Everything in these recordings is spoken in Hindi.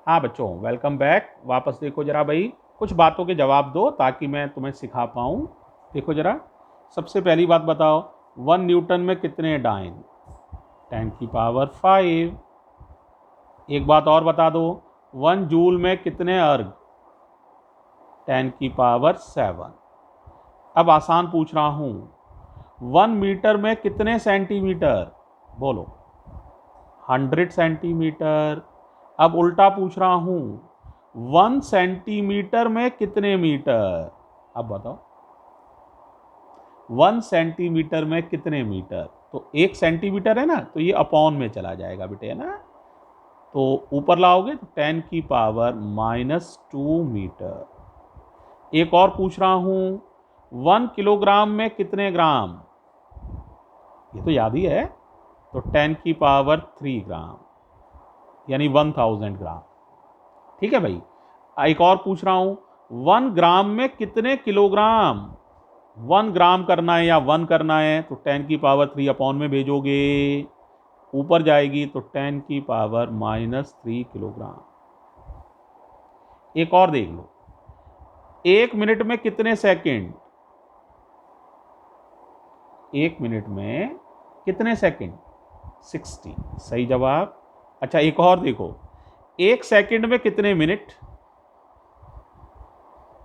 हाँ बच्चों, वेलकम बैक। वापस देखो जरा भाई, कुछ बातों के जवाब दो ताकि मैं तुम्हें सिखा पाऊँ। देखो जरा, सबसे पहली बात बताओ, 1 न्यूटन में कितने डाइन? 10⁵ एक बात और बता दो, 1 जूल में कितने अर्ग? 10⁵7। अब आसान पूछ रहा हूँ, 1 मीटर में कितने सेंटीमीटर? बोलो। 100 सेंटीमीटर। अब उल्टा पूछ रहा हूँ, 1 सेंटीमीटर में कितने मीटर? अब बताओ, 1 सेंटीमीटर में कितने मीटर? तो 1 सेंटीमीटर है ना, तो ये अपॉन में चला जाएगा बेटे, है ना। तो ऊपर लाओगे तो 10⁻² मीटर। एक और पूछ रहा हूँ, 1 किलोग्राम में कितने ग्राम? ये तो याद ही है, तो 10⁻³ ग्राम, यानी 1000 ग्राम। ठीक है भाई। एक और पूछ रहा हूं, 1 ग्राम में कितने किलोग्राम? 1 ग्राम करना है या 1 करना है, तो 10⁻³ अपॉन में भेजोगे, ऊपर जाएगी तो 10⁻³ किलोग्राम। एक और देख लो, 1 मिनट में कितने सेकंड? 1 मिनट में कितने सेकंड? 60। सही जवाब। अच्छा, एक और देखो, 1 सेकंड में कितने मिनट?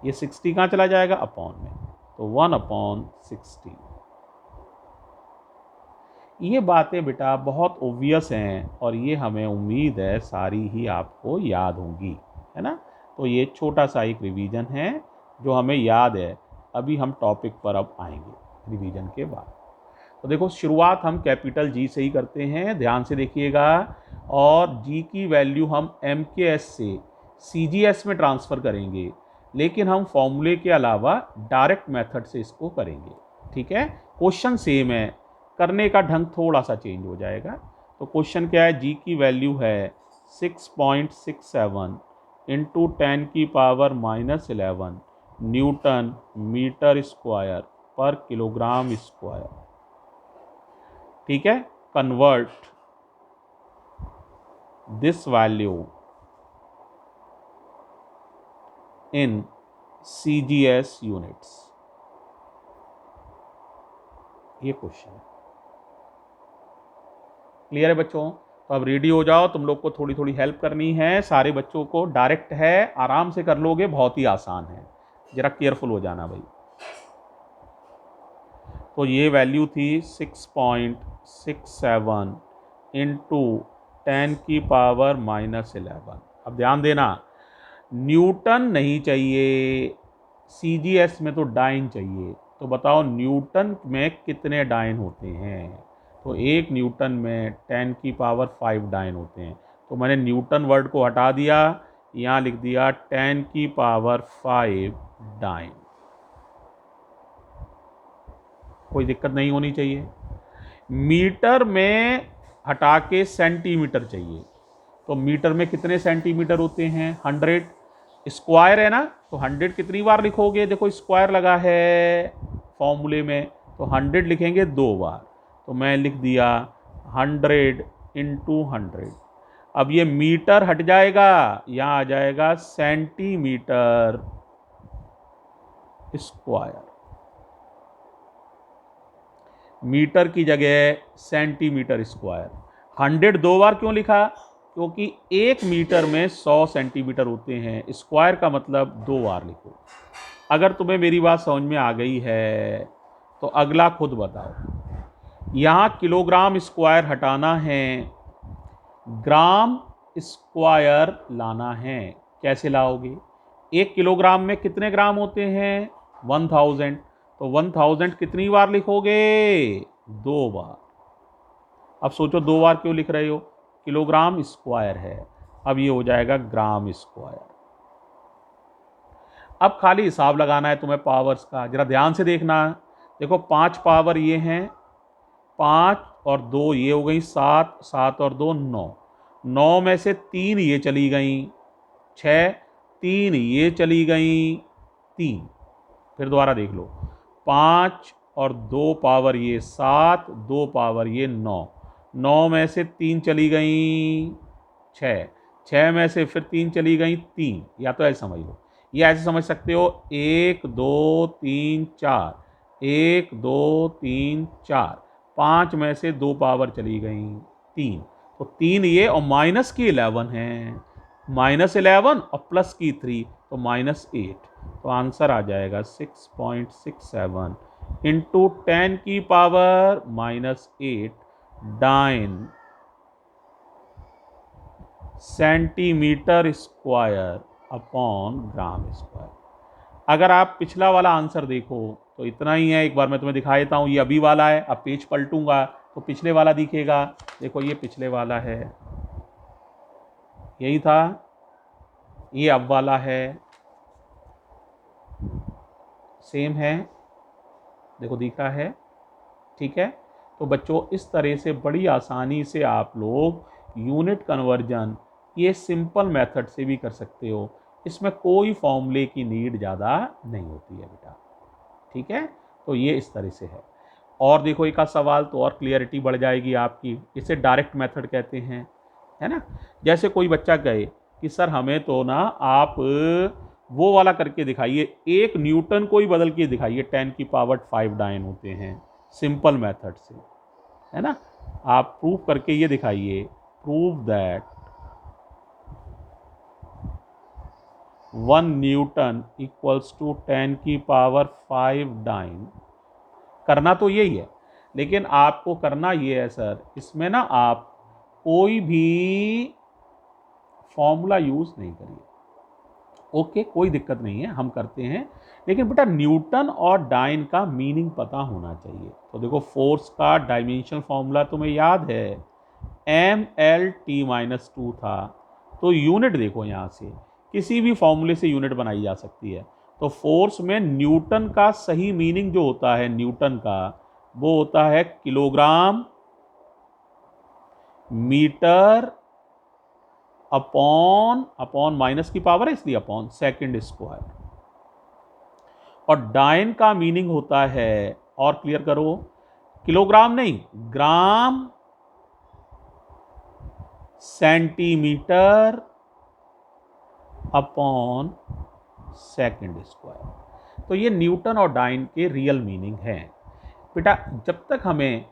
ये 60 कहाँ चला जाएगा? अपॉन में, तो 1/60। ये बातें बेटा बहुत ओबियस हैं और ये हमें उम्मीद है सारी ही आपको याद होंगी, है ना। तो ये छोटा सा एक रिवीजन है जो हमें याद है। अभी हम टॉपिक पर अब आएंगे रिवीजन के बाद। तो देखो, शुरुआत हम कैपिटल जी से ही करते हैं, ध्यान से देखिएगा। और जी की वैल्यू हम MKS से CGS में ट्रांसफ़र करेंगे, लेकिन हम फॉर्मूले के अलावा डायरेक्ट मेथड से इसको करेंगे। ठीक है, क्वेश्चन सेम है, करने का ढंग थोड़ा सा चेंज हो जाएगा। तो क्वेश्चन क्या है? जी की वैल्यू है 6.67 इंटू 10⁻11 न्यूटन मीटर स्क्वायर पर किलोग्राम स्क्वायर। ठीक है, convert this value in CGS units. ये क्वेश्चन है। क्लियर है बच्चों? तो अब रेडी हो जाओ, तुम लोग को थोड़ी थोड़ी हेल्प करनी है। सारे बच्चों को डायरेक्ट है, आराम से कर लोगे, बहुत ही आसान है, जरा केयरफुल हो जाना भाई। तो ये वैल्यू थी 6.67 इंटू 10⁻11। अब ध्यान देना, न्यूटन नहीं चाहिए, CGS में तो डाइन चाहिए। तो बताओ, न्यूटन में कितने डाइन होते हैं? तो 1 न्यूटन में 10⁵ डाइन होते हैं। तो मैंने न्यूटन वर्ड को हटा दिया, यहाँ लिख दिया 10⁵ डाइन। कोई दिक्कत नहीं होनी चाहिए। मीटर में हटा के सेंटीमीटर चाहिए। तो मीटर में कितने सेंटीमीटर होते हैं? 100। स्क्वायर है ना, तो 100 कितनी बार लिखोगे? देखो, स्क्वायर लगा है फॉर्मूले में, तो 100 लिखेंगे 2 बार। तो मैं लिख दिया 100 इंटू 100। अब ये मीटर हट जाएगा, यहाँ आ जाएगा सेंटीमीटर स्क्वायर। मीटर की जगह सेंटीमीटर स्क्वायर। 100 2 बार क्यों लिखा? क्योंकि 1 मीटर में 100 सेंटीमीटर होते हैं। स्क्वायर का मतलब 2 बार लिखो। अगर तुम्हें मेरी बात समझ में आ गई है तो अगला खुद बताओ। यहाँ किलोग्राम स्क्वायर हटाना है, ग्राम स्क्वायर लाना है। कैसे लाओगे? 1 किलोग्राम में कितने ग्राम होते हैं? 1000। तो 1000 कितनी बार लिखोगे? 2 बार। अब सोचो 2 बार क्यों लिख रहे हो? किलोग्राम स्क्वायर है, अब ये हो जाएगा ग्राम स्क्वायर। अब खाली हिसाब लगाना है तुम्हें पावर्स का, जरा ध्यान से देखना। देखो, 5 पावर ये हैं, 5 और 2 ये हो गई 7, 7 और 2 9, 9 में से 3 ये चली गई 6, 3 ये चली गई 3। फिर दोबारा देख लो, 5 और 2 पावर ये 7, 2 पावर ये 9, 9 में से 3 चली गई 6, 6 में से फिर 3 चली गई 3, या तो ऐसे समझ लो, या ऐसे समझ सकते हो 1 2 3 4, 1 2 3 4, 5 में से 2 पावर चली गई 3, तो 3 ये और माइनस की 11 है, -11 और प्लस की 3 तो -8, तो आंसर आ जाएगा 6.67 इंटू 10 की power -8 dyne centimetre square upon gram square. अगर आप पिछला वाला आंसर देखो तो इतना ही है, एक बार मैं तुम्हें दिखा देता हूँ, ये अभी वाला है, अब पेज पलटूंगा तो पिछले वाला दिखेगा, देखो ये पिछले वाला है, यही था, ये अब वाला है, सेम है, देखो दिख रहा है, ठीक है। तो बच्चों इस तरह से बड़ी आसानी से आप लोग यूनिट कन्वर्जन ये सिंपल मेथड से भी कर सकते हो, इसमें कोई फॉर्मूले की नीड ज़्यादा नहीं होती है बेटा, ठीक है। तो ये इस तरह से है। और देखो एक आध सवाल तो और क्लियरिटी बढ़ जाएगी आपकी, इसे डायरेक्ट मेथड कहते हैं, है ना। जैसे कोई बच्चा कहे कि सर हमें तो ना आप वो वाला करके दिखाइए, 1 न्यूटन को ही बदल के दिखाइए, 10 की पावर 5 डायन होते हैं सिंपल मेथड से, है ना। आप प्रूव करके ये दिखाइए, prove that 1 newton equals to 10 की पावर 5 डाइन। करना तो यही है, लेकिन आपको करना ये है सर, इसमें ना आप कोई भी फॉर्मूला यूज़ नहीं करिए, ओके, कोई दिक्कत नहीं है, हम करते हैं, लेकिन बेटा न्यूटन और डाइन का मीनिंग पता होना चाहिए। तो देखो फोर्स का डायमेंशनल फॉर्मूला तुम्हें याद है, MLT-2 था, तो यूनिट देखो यहाँ से किसी भी फॉर्मूले से यूनिट बनाई जा सकती है। तो फोर्स में न्यूटन का सही मीनिंग जो होता है न्यूटन का, वो होता है kilogram metre upon, upon minus की पावर है इसलिए अपॉन सेकंड स्क्वायर। और डाइन का मीनिंग होता है, और क्लियर करो, किलोग्राम नहीं, gram centimetre upon second square. तो ये न्यूटन और डाइन के रियल मीनिंग हैं बेटा। जब तक हमें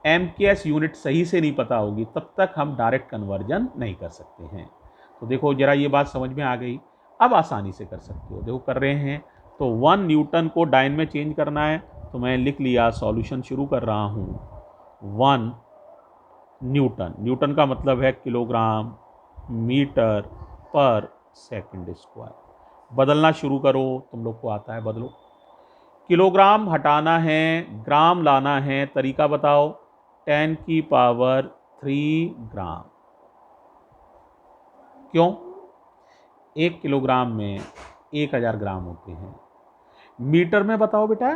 MKS यूनिट सही से नहीं पता होगी तब तक हम डायरेक्ट कन्वर्जन नहीं कर सकते हैं। तो देखो जरा ये बात समझ में आ गई, अब आसानी से कर सकते हो, देखो कर रहे हैं। तो 1 न्यूटन को डाइन में चेंज करना है, तो मैं लिख लिया, सॉल्यूशन शुरू कर रहा हूँ। 1 न्यूटन, न्यूटन का मतलब है किलोग्राम मीटर पर सेकंड स्क्वायर। बदलना शुरू करो, तुम लोग को आता है, बदलो। किलोग्राम हटाना है, ग्राम लाना है, तरीका बताओ। 10 की पावर 3 ग्राम। क्यों? 1 किलोग्राम में 1000 ग्राम होते हैं। मीटर में बताओ बेटा,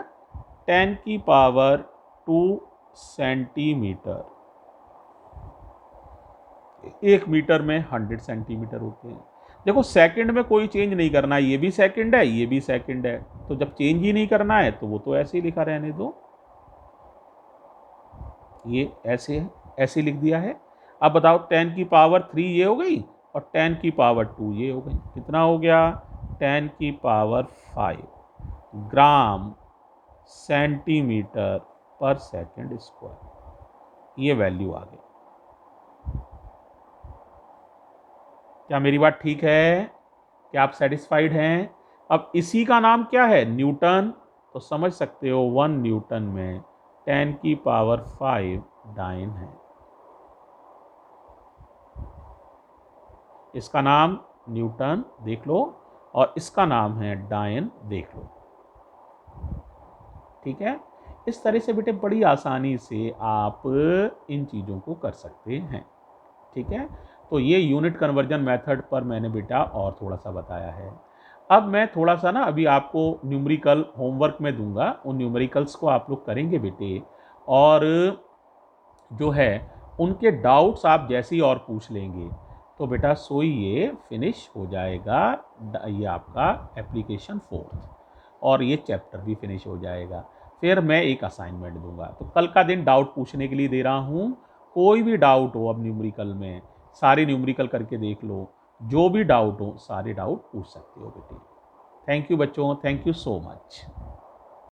10 की पावर 2 सेंटीमीटर। 1 मीटर में 100 सेंटीमीटर होते हैं। देखो सेकंड में कोई चेंज नहीं करना है, ये भी सेकंड है, ये भी सेकंड है, तो जब चेंज ही नहीं करना है तो वो तो ऐसे ही लिखा रहने दो, ये ऐसे है, ऐसे लिख दिया है। अब बताओ 10 की पावर 3 ये हो गई और 10 की पावर 2 ये हो गई, कितना हो गया? 10 की पावर 5 ग्राम सेंटीमीटर पर सेकंड स्क्वायर, ये वैल्यू आ गई। क्या मेरी बात ठीक है? क्या आप सेटिस्फाइड हैं? अब इसी का नाम क्या है? न्यूटन। तो समझ सकते हो 1 न्यूटन में 10 की पावर 5 डाइन है। इसका नाम न्यूटन देख लो और इसका नाम है डाइन, देख लो, ठीक है। इस तरह से बेटे बड़ी आसानी से आप इन चीज़ों को कर सकते हैं, ठीक है। तो ये यूनिट कन्वर्जन मेथड पर मैंने बेटा और थोड़ा सा बताया है। अब मैं थोड़ा सा ना अभी आपको न्यूमेरिकल होमवर्क में दूंगा, उन न्यूमेरिकल्स को आप लोग करेंगे बेटे, और जो है उनके डाउट्स आप जैसे ही और पूछ लेंगे तो बेटा सो ये फिनिश हो जाएगा, ये आपका एप्लीकेशन 4th, और ये चैप्टर भी फिनिश हो जाएगा। फिर मैं एक असाइनमेंट दूंगा, तो कल का दिन डाउट पूछने के लिए दे रहा हूँ। कोई भी डाउट हो अब न्यूमेरिकल में, सारे न्यूमेरिकल करके देख लो, जो भी डाउट हो सारे डाउट पूछ सकते हो बेटे। थैंक यू बच्चों, थैंक यू सो मच।